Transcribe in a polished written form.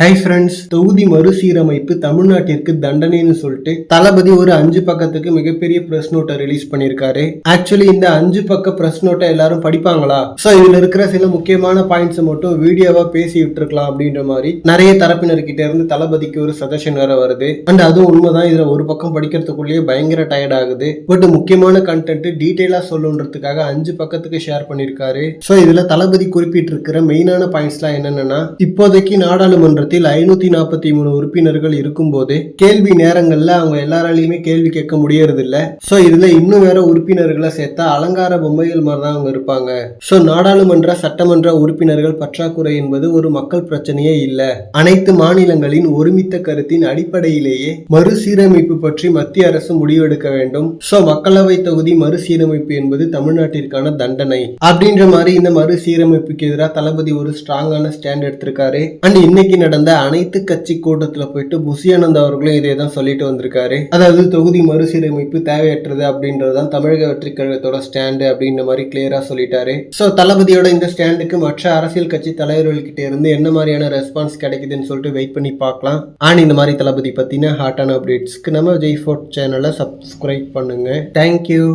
Hi friends, தொகுதி மறுசீரமைப்பு தமிழ்நாட்டிற்கு தண்டனைன்னு சொல்லிட்டு தளபதி ஒரு 5 பக்கத்துக்கு மிகப்பெரிய பிரஸ் நோட்டை ரிலீஸ் பண்ணியிருக்காரு. ஆக்சுவலி இந்த 5 பக்க பிரஸ் நோட்டை எல்லாரும் படிப்பாங்களா? சோ இதுல இருக்கிற சில முக்கியமான பாயிண்ட்ஸ் மட்டும் வீடியோவா பேசி விட்டுருக்கலாம் அப்படின்ற மாதிரி நிறைய தரப்பினர்கிட்ட இருந்து தளபதிக்கு ஒரு சஜஷன் வேற வருது. அண்ட் அதுவும் உண்மைதான். இதுல ஒரு பக்கம் படிக்கிறதுக்குள்ளேயே பயங்கர டயர்ட் ஆகுது. பட் முக்கியமான கண்டென்ட் டீடைலா சொல்லுன்றதுக்காக 5 பக்கத்துக்கு ஷேர் பண்ணிருக்காரு. சோ இதுல தளபதி குறிப்பிட்டிருக்கிற மெயினான பாயிண்ட்ஸ்லாம் என்னன்னா, இப்போதைக்கு நாடாளுமன்ற 543 உறுப்பினர்கள் இருக்கும் போது கேள்வி நேரங்கள்ல அவங்க எல்லாராலையுமே கேள்வி கேட்க முடியறது இல்ல. சோ இதுல இன்னும் வேற உறுப்பினர்களை சேர்த்தா அலங்கார பொம்மைகள் மாதிரிதான் அவங்க இருப்பாங்க. சோ நாடாளுமன்ற சட்டமன்ற உறுப்பினர்கள் பற்றாக்குறை என்பது ஒரு மக்கள் பிரச்சனையே இல்ல. அனைத்து மாநிலங்களின் ஒருமித்த கருத்தின் அடிப்படையிலேயே மறுசீரமைப்பு பற்றி மத்திய அரசு முடிவெடுக்க வேண்டும். சோ மக்களவை தொகுதி மறுசீரமைப்பு என்பது தமிழ்நாட்டிற்கான தண்டனை அப்படின்ற மாதிரி இந்த மறுசீரமைப்புக்கு எதிராக தளபதி ஒரு ஸ்ட்ராங்கான ஸ்டாண்ட் எடுத்திருக்காரு. அண்ட் இன்னைக்கு நடந்த அனைத்து கட்சி கூட்டத்துல போயிட்டு புஷியானந்த் அவர்களும் இதே தான் சொல்லிட்டு வந்திருக்காரு. அதாவது தொகுதி மறுசீரமைப்பு தேவையற்றது அப்படின்றதுதான் தமிழக வெற்றி கழகத்தோட ஸ்டாண்டு அப்படின்ற மாதிரி கிளியரா சொல்லிட்டாரு. சோ தளபதியோட இந்த ஸ்டாண்டுக்கு மற்ற அரசியல் கட்சி தலைவர்கள் கிட்ட இருந்து என்ன மாதிரியான ரெஸ்பான்ஸ் கிடைக்குதுன்னு சொல்லிட்டு வெயிட் பண்ணி பார்க்கலாம். ஆனா இந்த மாதிரி தளபதி பத்தின ஹாட்டான அப்டேட்ஸ்க்கு நம்ம விஜய் ஃபோர்ட் சேனலை சப்ஸ்கிரைப் பண்ணுங்க. தேங்க்யூ.